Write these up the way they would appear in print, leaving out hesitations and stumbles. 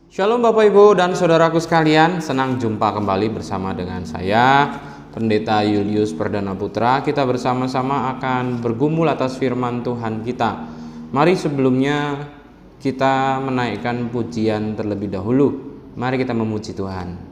Shalom Bapak Ibu dan Saudaraku sekalian, senang jumpa kembali bersama dengan saya, Pendeta Julius Perdana Putra. Kita bersama-sama akan bergumul atas firman Tuhan kita. Mari sebelumnya kita menaikkan pujian terlebih dahulu. Mari kita memuji Tuhan.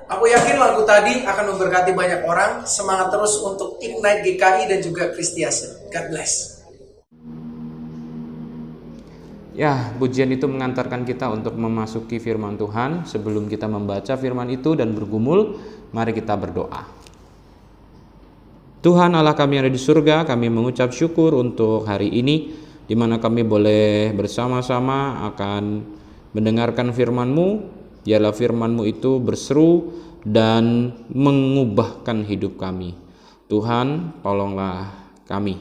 Aku yakin lagu tadi akan memberkati banyak orang. Semangat terus untuk Ignite GKI dan juga Kristiase. God bless. Ya, pujian itu mengantarkan kita untuk memasuki firman Tuhan. Sebelum kita membaca firman itu dan bergumul, mari kita berdoa. Tuhan Allah kami yang ada di surga, kami mengucap syukur untuk hari ini, di mana kami boleh bersama-sama akan mendengarkan firman-Mu, biarlah firman-Mu itu berseru dan mengubahkan hidup kami. Tuhan, tolonglah kami.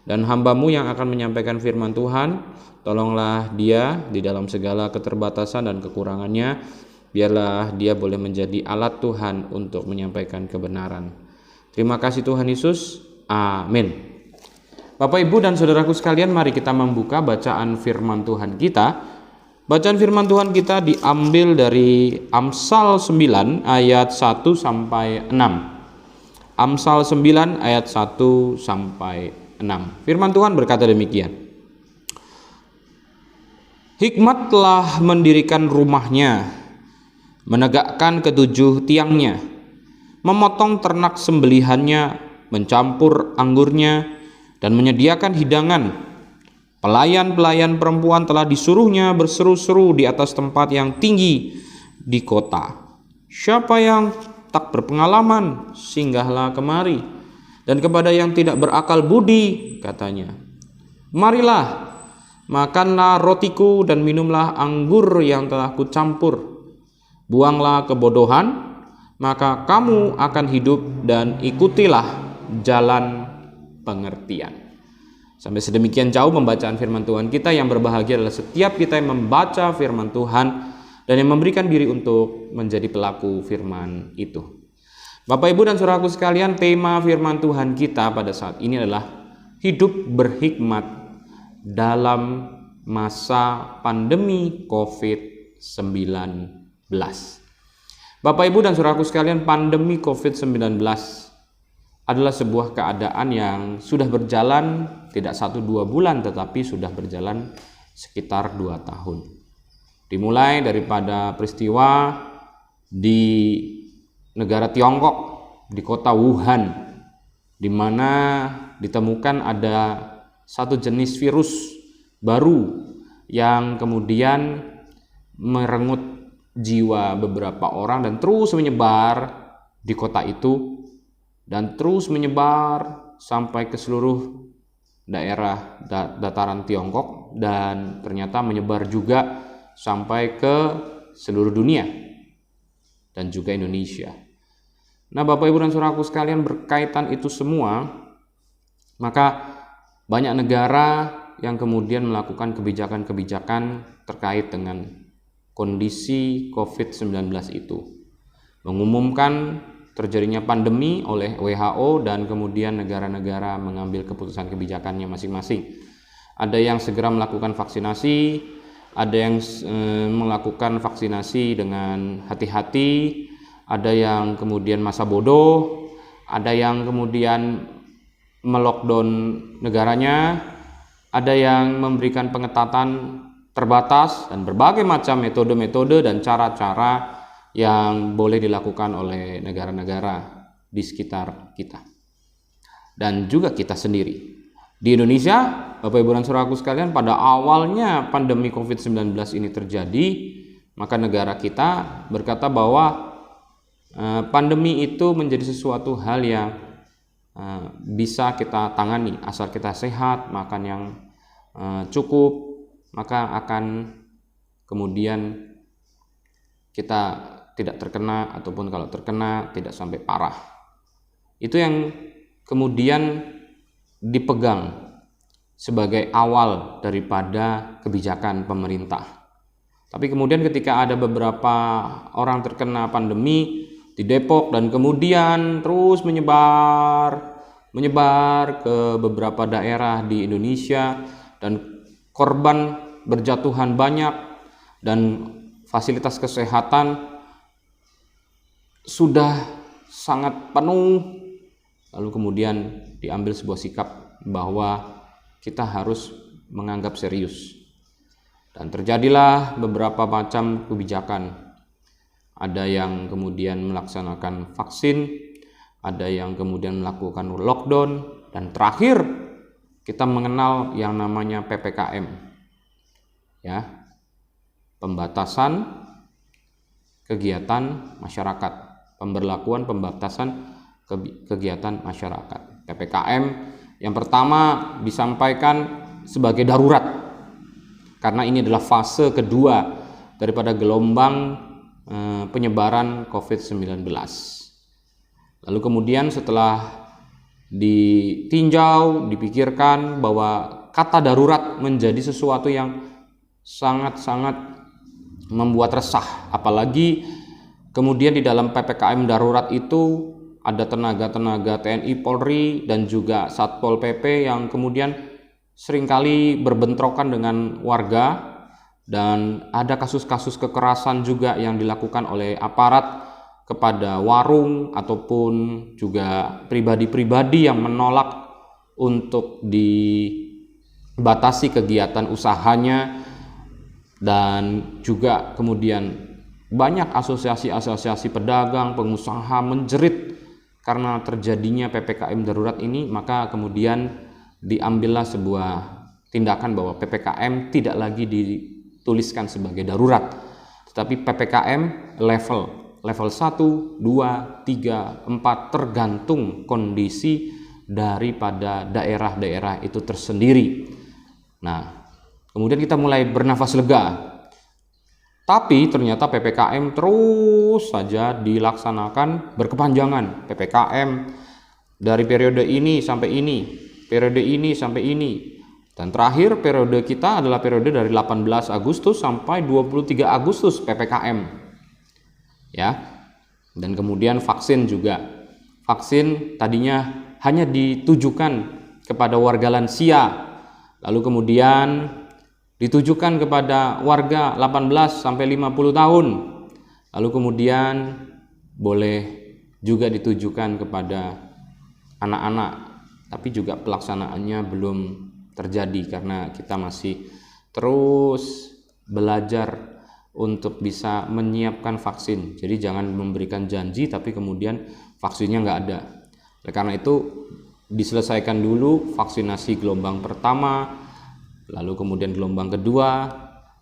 Dan hamba-Mu yang akan menyampaikan firman Tuhan, tolonglah dia di dalam segala keterbatasan dan kekurangannya. Biarlah dia boleh menjadi alat Tuhan untuk menyampaikan kebenaran. Terima kasih Tuhan Yesus. Amin. Bapak, Ibu, dan saudaraku sekalian, mari kita membuka bacaan firman Tuhan kita. Bacaan firman Tuhan kita diambil dari Amsal 9 ayat 1 sampai 6. Amsal 9 ayat 1 sampai 6. Firman Tuhan berkata demikian. Hikmat telah mendirikan rumahnya, menegakkan ketujuh tiangnya, memotong ternak sembelihannya, mencampur anggurnya, dan menyediakan hidangan. Pelayan-pelayan perempuan telah disuruhnya berseru-seru di atas tempat yang tinggi di kota. Siapa yang tak berpengalaman, singgahlah kemari. Dan kepada yang tidak berakal budi, katanya, marilah, makanlah rotiku dan minumlah anggur yang telah kucampur. Buanglah kebodohan, maka kamu akan hidup, dan ikutilah jalan pengertian. Sampai sedemikian jauh pembacaan firman Tuhan kita. Yang berbahagia adalah setiap kita yang membaca firman Tuhan dan yang memberikan diri untuk menjadi pelaku firman itu. Bapak, Ibu, dan saudaraku sekalian, tema firman Tuhan kita pada saat ini adalah hidup berhikmat dalam masa pandemi COVID-19. Bapak, Ibu, dan saudaraku sekalian, pandemi COVID-19 adalah sebuah keadaan yang sudah berjalan tidak 1-2 bulan, tetapi sudah berjalan sekitar 2 tahun. Dimulai daripada peristiwa di negara Tiongkok, di kota Wuhan, di mana ditemukan ada satu jenis virus baru yang kemudian merenggut jiwa beberapa orang dan terus menyebar di kota itu dan terus menyebar sampai ke seluruh daerah dataran Tiongkok dan ternyata menyebar juga sampai ke seluruh dunia dan juga Indonesia. Nah, Bapak, Ibu, dan saudaraku sekalian, berkaitan itu semua, maka banyak negara yang kemudian melakukan kebijakan-kebijakan terkait dengan kondisi COVID-19 itu. Mengumumkan terjadinya pandemi oleh WHO dan kemudian negara-negara mengambil keputusan kebijakannya masing-masing. Ada yang segera melakukan vaksinasi, ada yang melakukan vaksinasi dengan hati-hati, ada yang kemudian masa bodoh, ada yang kemudian melockdown negaranya, ada yang memberikan pengetatan terbatas dan berbagai macam metode-metode dan cara-cara yang boleh dilakukan oleh negara-negara di sekitar kita dan juga kita sendiri. Di Indonesia, Bapak, Ibu, dan saudaraku sekalian, pada awalnya pandemi COVID-19 ini terjadi, maka negara kita berkata bahwa pandemi itu menjadi sesuatu hal yang bisa kita tangani asal kita sehat, makan yang cukup, maka akan kemudian kita tidak terkena, ataupun kalau terkena tidak sampai parah. Itu yang kemudian dipegang sebagai awal daripada kebijakan pemerintah. Tapi kemudian ketika ada beberapa orang terkena pandemi di Depok dan kemudian terus menyebar ke beberapa daerah di Indonesia dan korban berjatuhan banyak dan fasilitas kesehatan sudah sangat penuh, lalu kemudian diambil sebuah sikap bahwa kita harus menganggap serius dan terjadilah beberapa macam kebijakan. Ada yang kemudian melaksanakan vaksin, ada yang kemudian melakukan lockdown, dan terakhir kita mengenal yang namanya PPKM, ya, pembatasan kegiatan masyarakat, pemberlakuan pembatasan kegiatan masyarakat. PPKM yang pertama disampaikan sebagai darurat karena ini adalah fase kedua daripada gelombang penyebaran COVID-19. Lalu kemudian setelah ditinjau, dipikirkan bahwa kata darurat menjadi sesuatu yang sangat-sangat membuat resah. Apalagi kemudian di dalam PPKM darurat itu ada tenaga-tenaga TNI, Polri, dan juga Satpol PP yang kemudian seringkali berbentrokan dengan warga. Dan ada kasus-kasus kekerasan juga yang dilakukan oleh aparat kepada warung ataupun juga pribadi-pribadi yang menolak untuk dibatasi kegiatan usahanya. Dan juga kemudian banyak asosiasi-asosiasi pedagang, pengusaha menjerit karena terjadinya PPKM darurat ini. Maka kemudian diambillah sebuah tindakan bahwa PPKM tidak lagi dituliskan sebagai darurat, tetapi PPKM level 1, 2, 3, 4 tergantung kondisi daripada daerah-daerah itu tersendiri. Nah, kemudian kita mulai bernafas lega. Tapi ternyata PPKM terus saja dilaksanakan berkepanjangan. PPKM dari periode ini sampai ini, periode ini sampai ini. Dan terakhir periode kita adalah periode dari 18 Agustus sampai 23 Agustus PPKM. Ya. Dan kemudian vaksin juga. Vaksin tadinya hanya ditujukan kepada warga lansia. Lalu kemudian ditujukan kepada warga 18 sampai 50 tahun. Lalu kemudian boleh juga ditujukan kepada anak-anak, tapi juga pelaksanaannya belum terjadi karena kita masih terus belajar untuk bisa menyiapkan vaksin. Jadi jangan memberikan janji tapi kemudian vaksinnya nggak ada. Oleh karena itu diselesaikan dulu vaksinasi gelombang pertama, lalu kemudian gelombang kedua,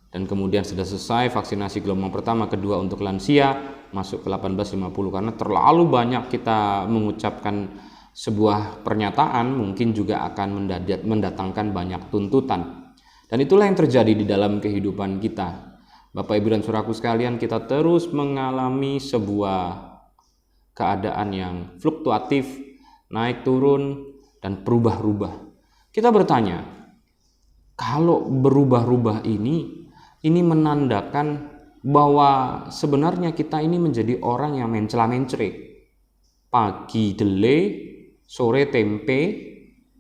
dan kemudian sudah selesai vaksinasi gelombang pertama, kedua untuk lansia, masuk ke 18-50. Karena terlalu banyak kita mengucapkan sebuah pernyataan mungkin juga akan mendatangkan banyak tuntutan. Dan itulah yang terjadi di dalam kehidupan kita. Bapak, Ibu, dan Saudaraku sekalian, kita terus mengalami sebuah keadaan yang fluktuatif, naik turun, dan berubah-ubah. Kita bertanya, kalau berubah-ubah ini menandakan bahwa sebenarnya kita ini menjadi orang yang mencela-mencere. Pagi dele, sore tempe,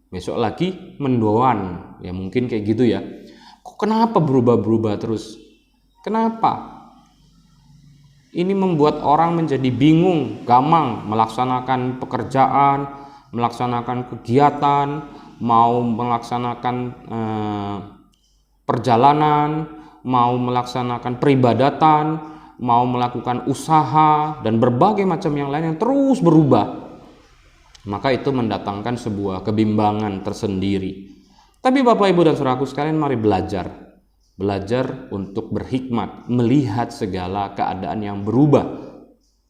besok lagi mendoan. Ya mungkin kayak gitu ya. Kok kenapa berubah-berubah terus? Kenapa? Ini membuat orang menjadi bingung, gamang melaksanakan pekerjaan, melaksanakan kegiatan, mau melaksanakan perjalanan, mau melaksanakan peribadatan, mau melakukan usaha, dan berbagai macam yang lain yang terus berubah. Maka itu mendatangkan sebuah kebimbangan tersendiri. Tapi Bapak, Ibu, dan Saudaraku sekalian, mari belajar untuk berhikmat, melihat segala keadaan yang berubah.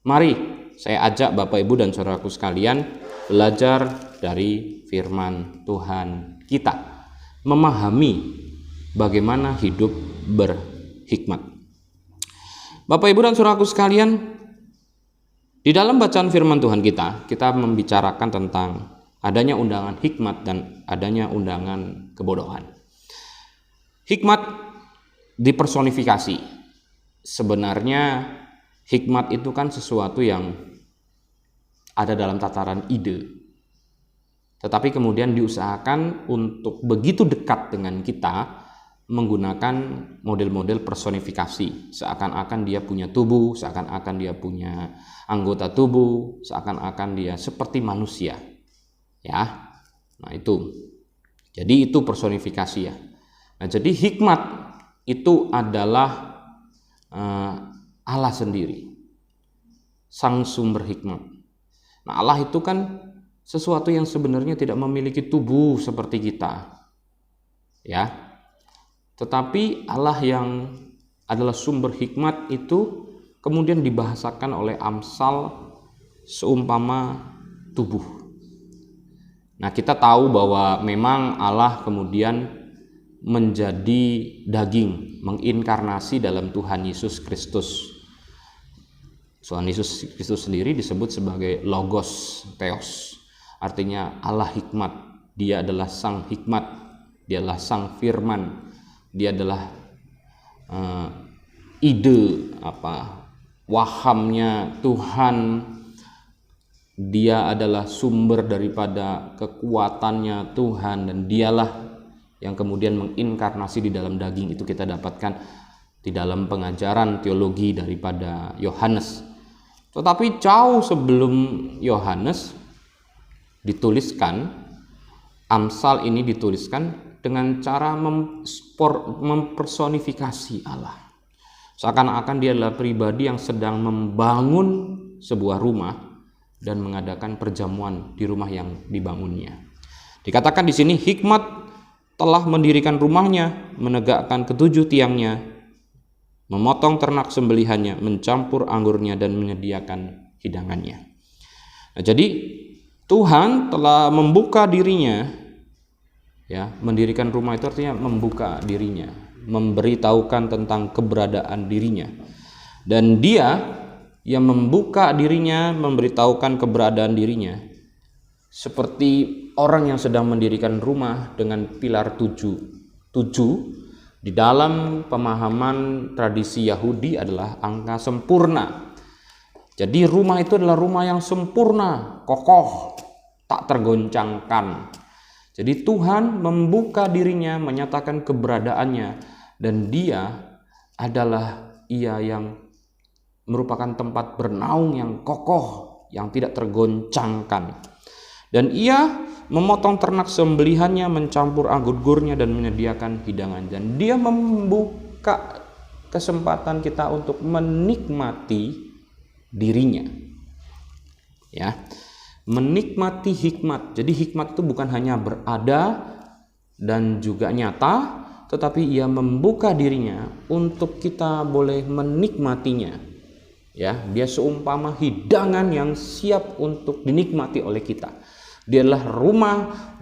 Mari saya ajak Bapak, Ibu, dan Saudaraku sekalian belajar dari firman Tuhan kita, memahami bagaimana hidup berhikmat. Bapak, Ibu, dan Saudaraku sekalian, di dalam bacaan firman Tuhan kita membicarakan tentang adanya undangan hikmat dan adanya undangan kebodohan. Hikmat dipersonifikasi. Sebenarnya hikmat itu kan sesuatu yang ada dalam tataran ide. Tetapi kemudian diusahakan untuk begitu dekat dengan kita menggunakan model-model personifikasi. Seakan-akan dia punya tubuh, seakan-akan dia punya anggota tubuh, seakan-akan dia seperti manusia. Ya. Nah, itu. Jadi itu personifikasi ya. Nah, jadi hikmat itu adalah Allah sendiri, sang sumber hikmat. Nah, Allah itu kan sesuatu yang sebenarnya tidak memiliki tubuh seperti kita, ya. Tetapi Allah yang adalah sumber hikmat itu kemudian dibahasakan oleh Amsal seumpama tubuh. Nah, kita tahu bahwa memang Allah kemudian menjadi daging, menginkarnasi dalam Tuhan Yesus Kristus. Tuhan Yesus Kristus sendiri disebut sebagai Logos Theos, artinya Allah hikmat. Dia adalah sang hikmat, dia adalah sang firman, dia adalah ide wahamnya Tuhan. Dia adalah sumber daripada kekuatannya Tuhan, dan dialah yang kemudian menginkarnasi di dalam daging. Itu kita dapatkan di dalam pengajaran teologi daripada Yohanes. Tetapi jauh sebelum Yohanes dituliskan, Amsal ini dituliskan dengan cara mempersonifikasi Allah. Seakan-akan dia adalah pribadi yang sedang membangun sebuah rumah dan mengadakan perjamuan di rumah yang dibangunnya. Dikatakan di sini, hikmat telah mendirikan rumahnya, menegakkan ketujuh tiangnya, memotong ternak sembelihannya, mencampur anggurnya, dan menyediakan hidangannya. Nah, jadi Tuhan telah membuka dirinya, ya, mendirikan rumah itu artinya membuka dirinya, memberitahukan tentang keberadaan dirinya, dan dia yang membuka dirinya, memberitahukan keberadaan dirinya, seperti orang yang sedang mendirikan rumah dengan pilar 7 di dalam pemahaman tradisi Yahudi adalah angka sempurna. Jadi rumah itu adalah rumah yang sempurna, kokoh, tak tergoncangkan. Jadi Tuhan membuka dirinya, menyatakan keberadaannya, dan dia adalah Ia yang merupakan tempat bernaung yang kokoh, yang tidak tergoncangkan. Dan Ia memotong ternak sembelihannya, mencampur anggurnya, dan menyediakan hidangan. Dan Dia membuka kesempatan kita untuk menikmati dirinya, ya, menikmati hikmat. Jadi hikmat itu bukan hanya berada dan juga nyata, tetapi Ia membuka dirinya untuk kita boleh menikmatinya. Ya, dia seumpama hidangan yang siap untuk dinikmati oleh kita. Dia adalah rumah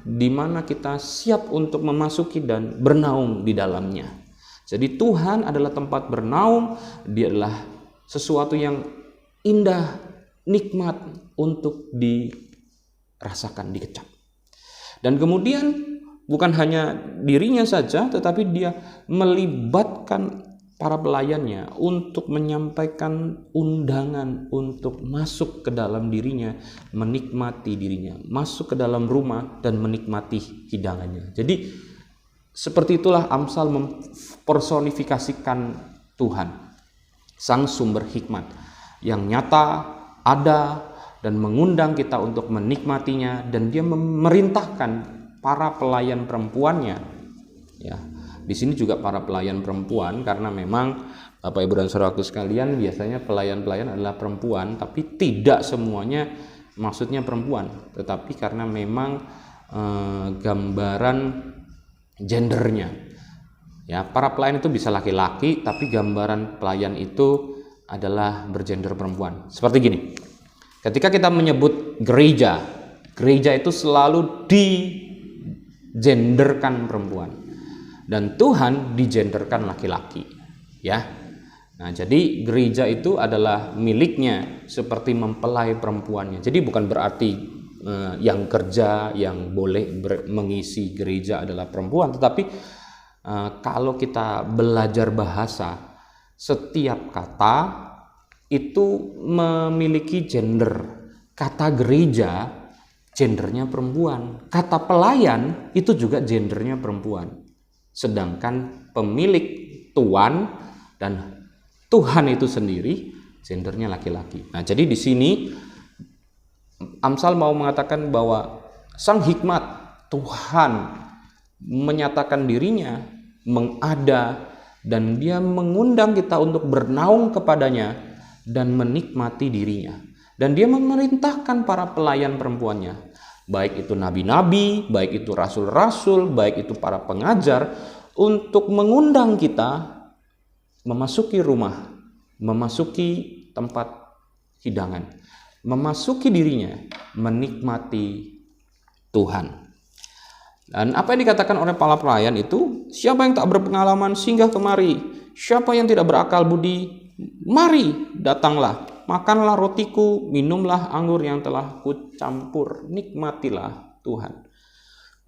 di mana kita siap untuk memasuki dan bernaung di dalamnya. Jadi Tuhan adalah tempat bernaung, dia adalah sesuatu yang indah, nikmat untuk dirasakan, dikecap. Dan kemudian bukan hanya dirinya saja, tetapi dia melibatkan para pelayannya untuk menyampaikan undangan untuk masuk ke dalam dirinya, menikmati dirinya, masuk ke dalam rumah dan menikmati hidangannya. Jadi seperti itulah Amsal mempersonifikasikan Tuhan, sang sumber hikmat yang nyata, ada, dan mengundang kita untuk menikmatinya. Dan dia memerintahkan para pelayan perempuannya, ya. Di sini juga para pelayan perempuan, karena memang Bapak Ibu dan Saudaraku sekalian, biasanya pelayan-pelayan adalah perempuan, tapi tidak semuanya maksudnya perempuan, tetapi karena memang gambaran gendernya. Ya, para pelayan itu bisa laki-laki, tapi gambaran pelayan itu adalah bergender perempuan. Seperti gini. Ketika kita menyebut gereja itu selalu digenderkan perempuan. Dan Tuhan digenderkan laki-laki, ya. Nah, jadi gereja itu adalah miliknya seperti mempelai perempuannya. Jadi bukan berarti yang kerja, yang boleh mengisi gereja adalah perempuan, tetapi kalau kita belajar bahasa, setiap kata itu memiliki gender. Kata gereja gendernya perempuan, kata pelayan itu juga gendernya perempuan. Sedangkan pemilik, tuan, dan Tuhan itu sendiri gendernya laki-laki. Nah, jadi di sini Amsal mau mengatakan bahwa sang hikmat, Tuhan, menyatakan dirinya, mengada, dan dia mengundang kita untuk bernaung kepadanya dan menikmati dirinya. Dan dia memerintahkan para pelayan perempuannya, baik itu nabi-nabi, baik itu rasul-rasul, baik itu para pengajar, untuk mengundang kita memasuki rumah, memasuki tempat hidangan, memasuki dirinya, menikmati Tuhan. Dan apa yang dikatakan oleh para pelayan itu, siapa yang tak berpengalaman singgah kemari, siapa yang tidak berakal budi, mari datanglah, makanlah rotiku, minumlah anggur yang telah kucampur, nikmatilah Tuhan.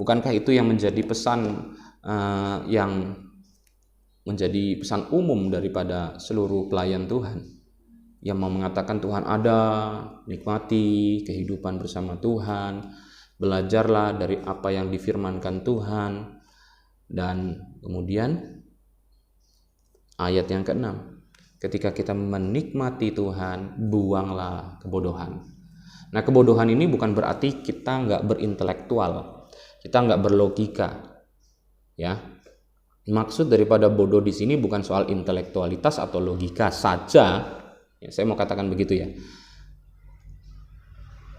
Bukankah itu yang menjadi pesan yang menjadi pesan umum daripada seluruh pelayan Tuhan, yang mau mengatakan Tuhan ada, nikmati kehidupan bersama Tuhan, belajarlah dari apa yang difirmankan Tuhan. Dan kemudian ayat yang ke-6, ketika kita menikmati Tuhan, buanglah kebodohan. Nah, kebodohan ini bukan berarti kita nggak berintelektual, kita nggak berlogika, ya. Maksud daripada bodoh di sini bukan soal intelektualitas atau logika saja, ya, saya mau katakan begitu ya.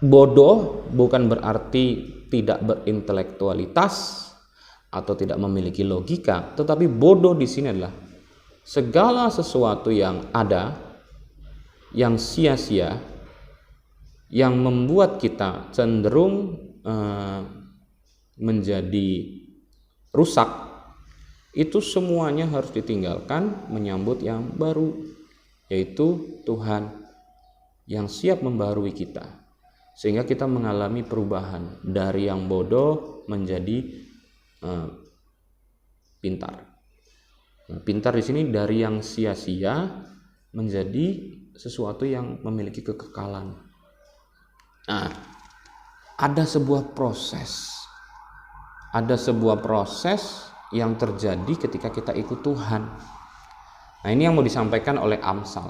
Bodoh bukan berarti tidak berintelektualitas atau tidak memiliki logika, tetapi bodoh di sini adalah segala sesuatu yang ada, yang sia-sia, yang membuat kita cenderung menjadi rusak, itu semuanya harus ditinggalkan menyambut yang baru, yaitu Tuhan yang siap membarui kita, sehingga kita mengalami perubahan dari yang bodoh menjadi pintar. Nah, pintar di sini dari yang sia-sia menjadi sesuatu yang memiliki kekekalan. Nah, ada sebuah proses yang terjadi ketika kita ikut Tuhan. Nah, ini yang mau disampaikan oleh Amsal.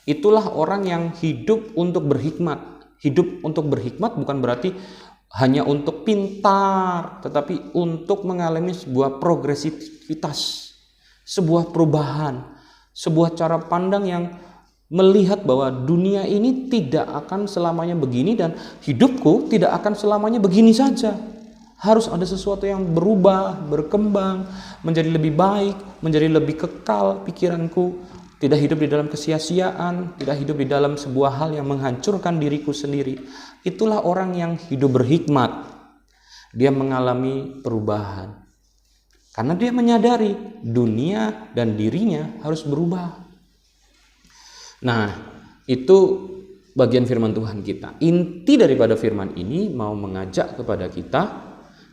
Itulah orang yang hidup untuk berhikmat. Hidup untuk berhikmat bukan berarti hanya untuk pintar, tetapi untuk mengalami sebuah progresivitas, sebuah perubahan, sebuah cara pandang yang melihat bahwa dunia ini tidak akan selamanya begini dan hidupku tidak akan selamanya begini saja. Harus ada sesuatu yang berubah, berkembang, menjadi lebih baik, menjadi lebih kekal pikiranku. Tidak hidup di dalam kesia-siaan, tidak hidup di dalam sebuah hal yang menghancurkan diriku sendiri. Itulah orang yang hidup berhikmat. Dia mengalami perubahan. Karena dia menyadari dunia dan dirinya harus berubah. Nah, itu bagian firman Tuhan kita. Inti daripada firman ini mau mengajak kepada kita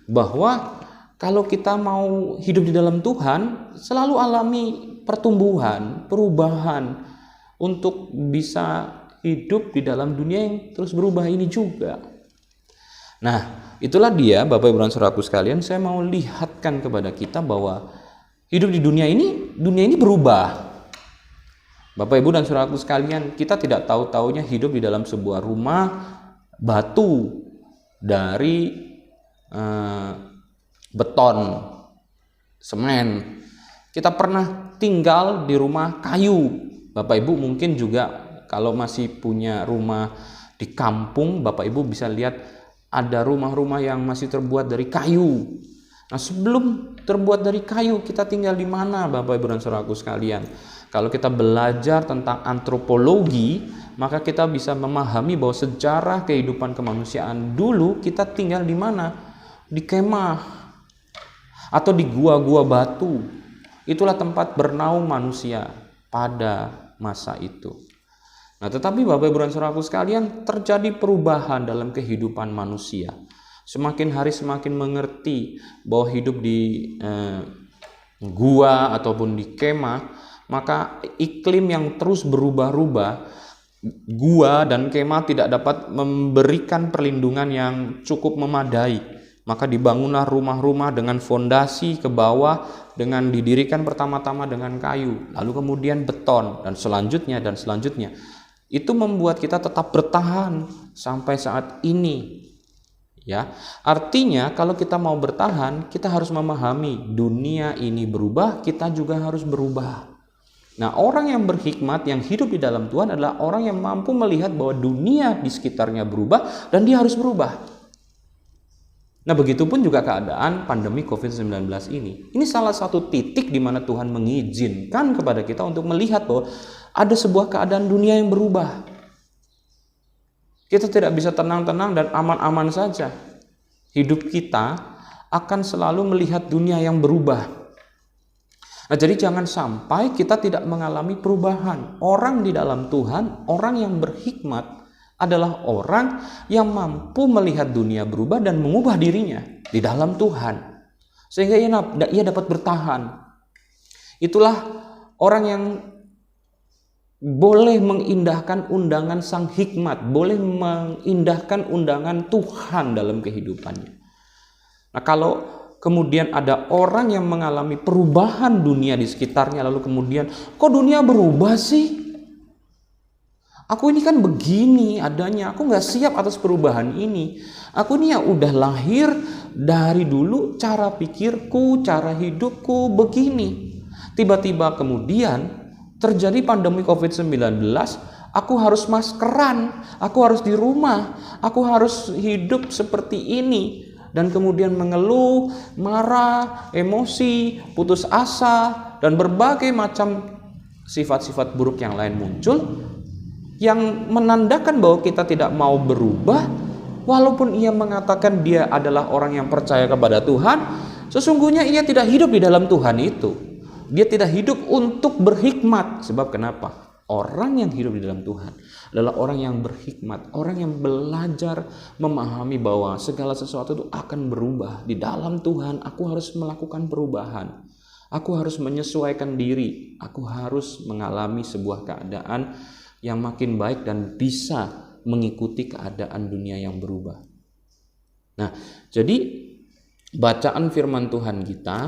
bahwa kalau kita mau hidup di dalam Tuhan, selalu alami pertumbuhan, perubahan untuk bisa hidup di dalam dunia yang terus berubah ini juga. Nah, itulah dia Bapak Ibu dan Saudaraku sekalian, saya mau lihatkan kepada kita bahwa hidup di dunia ini berubah. Bapak Ibu dan Saudaraku sekalian, kita tidak tahu-taunya hidup di dalam sebuah rumah batu dari beton, semen. Kita pernah tinggal di rumah kayu. Bapak Ibu mungkin juga kalau masih punya rumah di kampung, Bapak Ibu bisa lihat ada rumah-rumah yang masih terbuat dari kayu. Nah, sebelum terbuat dari kayu, kita tinggal di mana Bapak Ibu dan Saudaraku sekalian? Kalau kita belajar tentang antropologi, maka kita bisa memahami bahwa sejarah kehidupan kemanusiaan dulu kita tinggal di mana? Di kemah atau di gua-gua batu. Itulah tempat bernaung manusia pada masa itu. Nah, tetapi Bapak Ibu dan Saudaraku sekalian, terjadi perubahan dalam kehidupan manusia. Semakin hari semakin mengerti bahwa hidup di gua ataupun di kemah, maka iklim yang terus berubah-ubah, gua dan kemah tidak dapat memberikan perlindungan yang cukup memadai. Maka dibangunlah rumah-rumah dengan fondasi ke bawah, dengan didirikan pertama-tama dengan kayu, lalu kemudian beton, dan selanjutnya. Itu membuat kita tetap bertahan sampai saat ini. Ya, artinya kalau kita mau bertahan, kita harus memahami dunia ini berubah, kita juga harus berubah. Nah, orang yang berhikmat, yang hidup di dalam Tuhan adalah orang yang mampu melihat bahwa dunia di sekitarnya berubah dan dia harus berubah. Nah, begitupun juga keadaan pandemi COVID-19 ini. Ini salah satu titik di mana Tuhan mengizinkan kepada kita untuk melihat bahwa ada sebuah keadaan dunia yang berubah. Kita tidak bisa tenang-tenang dan aman-aman saja. Hidup kita akan selalu melihat dunia yang berubah. Nah, jadi jangan sampai kita tidak mengalami perubahan. Orang di dalam Tuhan, orang yang berhikmat adalah orang yang mampu melihat dunia berubah dan mengubah dirinya di dalam Tuhan, sehingga ia dapat bertahan. Itulah orang yang boleh mengindahkan undangan Sang Hikmat, boleh mengindahkan undangan Tuhan dalam kehidupannya. Nah, kalau kemudian ada orang yang mengalami perubahan dunia di sekitarnya, lalu kemudian, kok dunia berubah sih? Aku ini kan begini adanya, aku gak siap atas perubahan ini. Aku ini ya udah lahir dari dulu cara pikirku, cara hidupku begini. Tiba-tiba kemudian terjadi pandemi COVID-19, aku harus maskeran, aku harus di rumah, aku harus hidup seperti ini. Dan kemudian mengeluh, marah, emosi, putus asa, dan berbagai macam sifat-sifat buruk yang lain muncul, yang menandakan bahwa kita tidak mau berubah. Walaupun ia mengatakan dia adalah orang yang percaya kepada Tuhan, sesungguhnya ia tidak hidup di dalam Tuhan itu. Dia tidak hidup untuk berhikmat. Sebab kenapa? Orang yang hidup di dalam Tuhan adalah orang yang berhikmat, orang yang belajar memahami bahwa segala sesuatu itu akan berubah. Di dalam Tuhan aku harus melakukan perubahan. Aku harus menyesuaikan diri. Aku harus mengalami sebuah keadaan yang makin baik dan bisa mengikuti keadaan dunia yang berubah. Nah, jadi bacaan firman Tuhan kita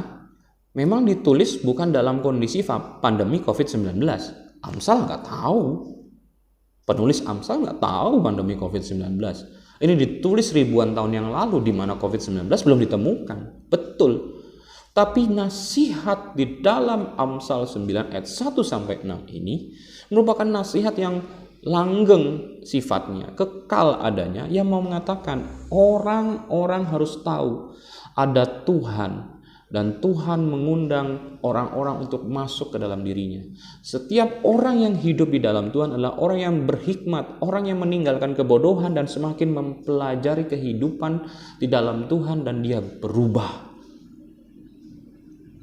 memang ditulis bukan dalam kondisi pandemi COVID-19. Amsal nggak tahu. Penulis Amsal nggak tahu pandemi COVID-19. Ini ditulis ribuan tahun yang lalu di mana COVID-19 belum ditemukan. Betul. Tapi nasihat di dalam Amsal 9 ayat 1-6 ini merupakan nasihat yang langgeng sifatnya, kekal adanya, yang mau mengatakan orang-orang harus tahu ada Tuhan dan Tuhan mengundang orang-orang untuk masuk ke dalam dirinya. Setiap orang yang hidup di dalam Tuhan adalah orang yang berhikmat, orang yang meninggalkan kebodohan dan semakin mempelajari kehidupan di dalam Tuhan dan dia berubah.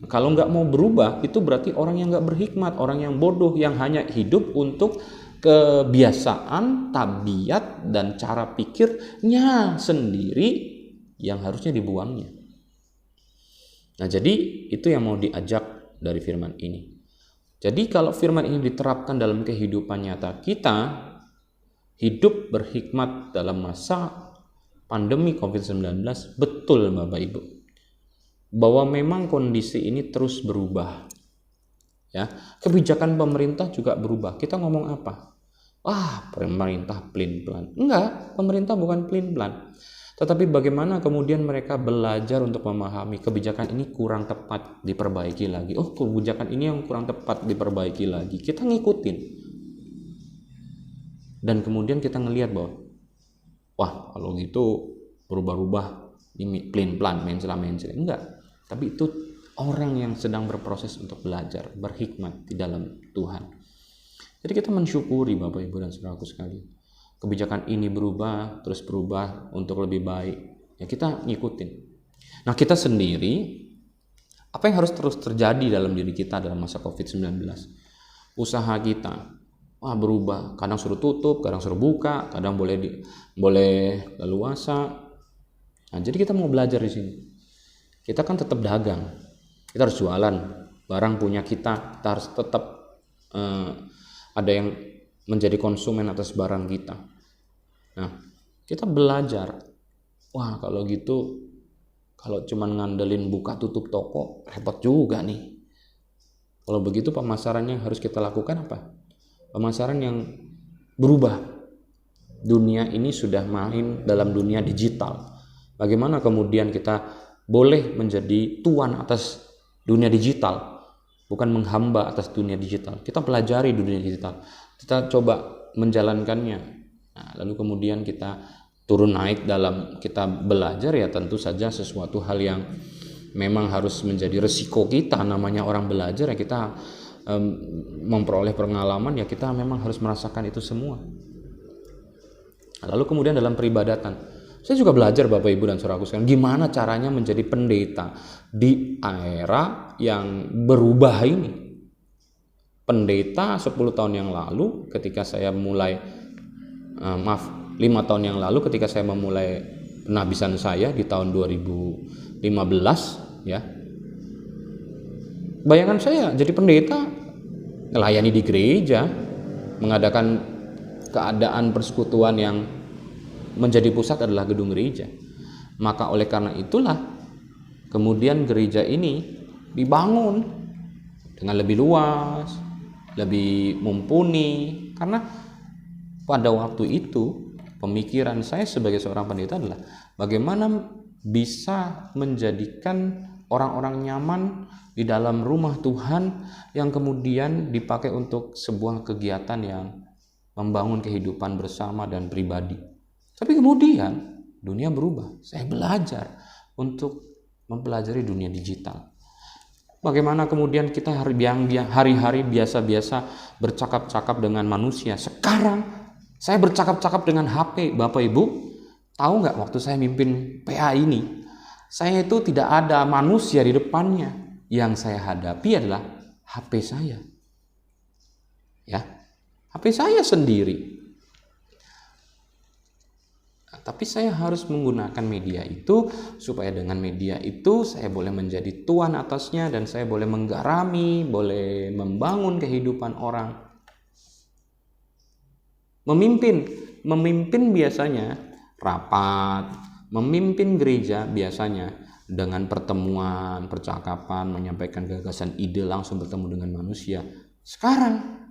Kalau nggak mau berubah, itu berarti orang yang nggak berhikmat, orang yang bodoh, yang hanya hidup untuk kebiasaan, tabiat, dan cara pikirnya sendiri yang harusnya dibuangnya. Nah, jadi itu yang mau diajak dari firman ini. Jadi kalau firman ini diterapkan dalam kehidupan nyata kita, hidup berhikmat dalam masa pandemi COVID-19, betul Bapak Ibu, bahwa memang kondisi ini terus berubah. Ya, kebijakan pemerintah juga berubah. Kita ngomong apa? Pemerintah pelin-pelan. Enggak, pemerintah bukan pelin-pelan. Tetapi bagaimana kemudian mereka belajar untuk memahami kebijakan ini kurang tepat, diperbaiki lagi. Kebijakan ini yang kurang tepat, diperbaiki lagi. Kita ngikutin. Dan kemudian kita ngelihat bahwa kalau gitu berubah-ubah, ini pelin-pelan, mencela-mencela. Enggak. Tapi itu orang yang sedang berproses untuk belajar, berhikmat di dalam Tuhan. Jadi kita mensyukuri Bapak Ibu dan Saudaraku sekalian. Kebijakan ini berubah, terus berubah untuk lebih baik. Ya kita ngikutin. Nah, kita sendiri, apa yang harus terus terjadi dalam diri kita dalam masa COVID-19? Usaha kita berubah. Kadang suruh tutup, kadang suruh buka, kadang boleh leluasa. Nah, jadi kita mau belajar di sini. Kita kan tetap dagang. Kita harus jualan. Barang punya kita harus tetap ada yang menjadi konsumen atas barang kita. Nah, kita belajar. Kalau gitu, kalau cuman ngandelin buka tutup toko, repot juga nih. Kalau begitu pemasarannya yang harus kita lakukan apa? Pemasaran yang berubah. Dunia ini sudah main dalam dunia digital. Bagaimana kemudian kita boleh menjadi tuan atas dunia digital, bukan menghamba atas dunia digital. Kita pelajari dunia digital. Kita coba menjalankannya. Nah, lalu kemudian kita turun naik dalam kita belajar, ya tentu saja sesuatu hal yang memang harus menjadi resiko kita. Namanya orang belajar, ya kita memperoleh pengalaman, ya kita memang harus merasakan itu semua. Lalu kemudian dalam peribadatan, Saya juga belajar Bapak Ibu dan Saudaraku sekalian, gimana caranya menjadi pendeta di era yang berubah ini. Pendeta 10 tahun yang lalu ketika saya mulai 5 tahun yang lalu ketika saya memulai penabisan saya di tahun 2015 ya. Bayangan saya jadi pendeta melayani di gereja, mengadakan keadaan persekutuan yang menjadi pusat adalah gedung gereja. Maka oleh karena itulah kemudian gereja ini dibangun dengan lebih luas, lebih mumpuni, karena pada waktu itu pemikiran saya sebagai seorang pendeta adalah bagaimana bisa menjadikan orang-orang nyaman di dalam rumah Tuhan yang kemudian dipakai untuk sebuah kegiatan yang membangun kehidupan bersama dan pribadi. Tapi kemudian dunia berubah. Saya belajar untuk mempelajari dunia digital. Bagaimana kemudian kita hari-hari biasa-biasa bercakap-cakap dengan manusia. Sekarang saya bercakap-cakap dengan HP. Bapak Ibu, tahu nggak waktu saya mimpin PA ini, saya itu tidak ada manusia di depannya. Yang saya hadapi adalah HP saya. Ya, HP saya sendiri. Tapi saya harus menggunakan media itu supaya dengan media itu saya boleh menjadi tuan atasnya dan saya boleh menggarami, boleh membangun kehidupan orang. Memimpin biasanya rapat, memimpin gereja biasanya dengan pertemuan, percakapan, menyampaikan gagasan ide langsung bertemu dengan manusia. Sekarang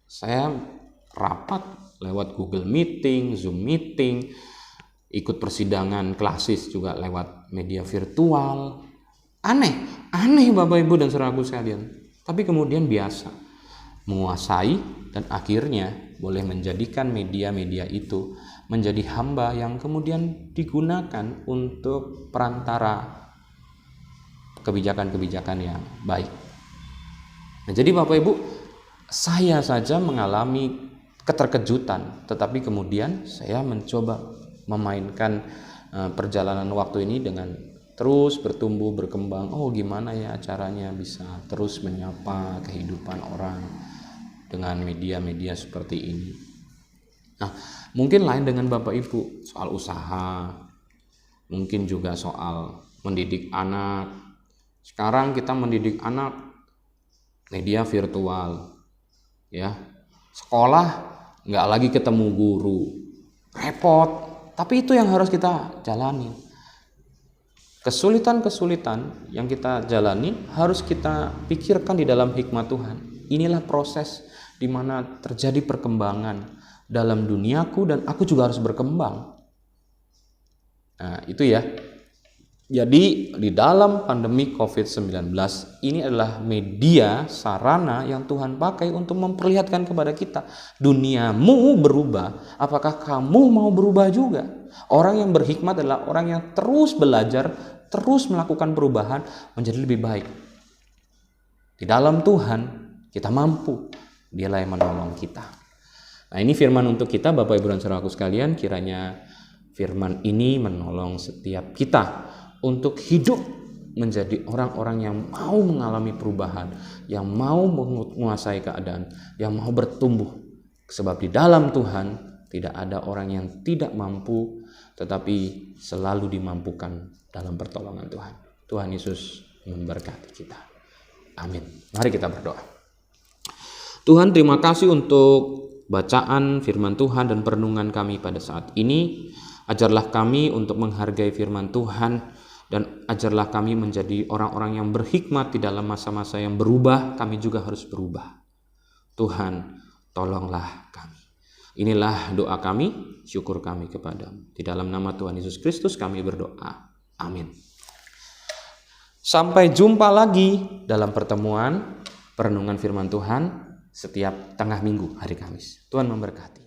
saya rapat lewat Google Meeting, Zoom Meeting, ikut persidangan klasis juga lewat media virtual. Aneh Bapak Ibu dan Saudaraku sekalian. Tapi kemudian biasa menguasai dan akhirnya boleh menjadikan media-media itu menjadi hamba yang kemudian digunakan untuk perantara kebijakan-kebijakan yang baik. Nah, jadi Bapak Ibu, saya saja mengalami keterkejutan, tetapi kemudian saya mencoba memainkan perjalanan waktu ini dengan terus bertumbuh, berkembang. Oh, gimana ya caranya bisa terus menyapa kehidupan orang dengan media-media seperti ini. Nah, mungkin lain dengan Bapak Ibu, soal usaha, mungkin juga soal mendidik anak. Sekarang kita mendidik anak media virtual, ya. Sekolah nggak lagi ketemu guru, repot, tapi itu yang harus kita jalani. Kesulitan-kesulitan yang kita jalani harus kita pikirkan di dalam hikmat Tuhan. Inilah proses di mana terjadi perkembangan dalam duniaku dan aku juga harus berkembang. Nah, itu ya. Jadi di dalam pandemi COVID-19 ini adalah media sarana yang Tuhan pakai untuk memperlihatkan kepada kita, duniamu berubah, apakah kamu mau berubah juga? Orang yang berhikmat adalah orang yang terus belajar, terus melakukan perubahan menjadi lebih baik. Di dalam Tuhan kita mampu, Dialah yang menolong kita. Nah, ini firman untuk kita Bapak Ibu dan Saudaraku sekalian, kiranya firman ini menolong setiap kita untuk hidup menjadi orang-orang yang mau mengalami perubahan, yang mau menguasai keadaan, yang mau bertumbuh. Sebab di dalam Tuhan tidak ada orang yang tidak mampu, tetapi selalu dimampukan dalam pertolongan Tuhan. Tuhan Yesus memberkati kita. Amin. Mari kita berdoa. Tuhan, terima kasih untuk bacaan firman Tuhan dan perenungan kami pada saat ini. Ajarlah kami untuk menghargai firman Tuhan, dan ajarlah kami menjadi orang-orang yang berhikmat di dalam masa-masa yang berubah. Kami juga harus berubah. Tuhan, tolonglah kami. Inilah doa kami, syukur kami kepadamu. Di dalam nama Tuhan Yesus Kristus kami berdoa. Amin. Sampai jumpa lagi dalam pertemuan perenungan firman Tuhan setiap tengah minggu hari Kamis. Tuhan memberkati.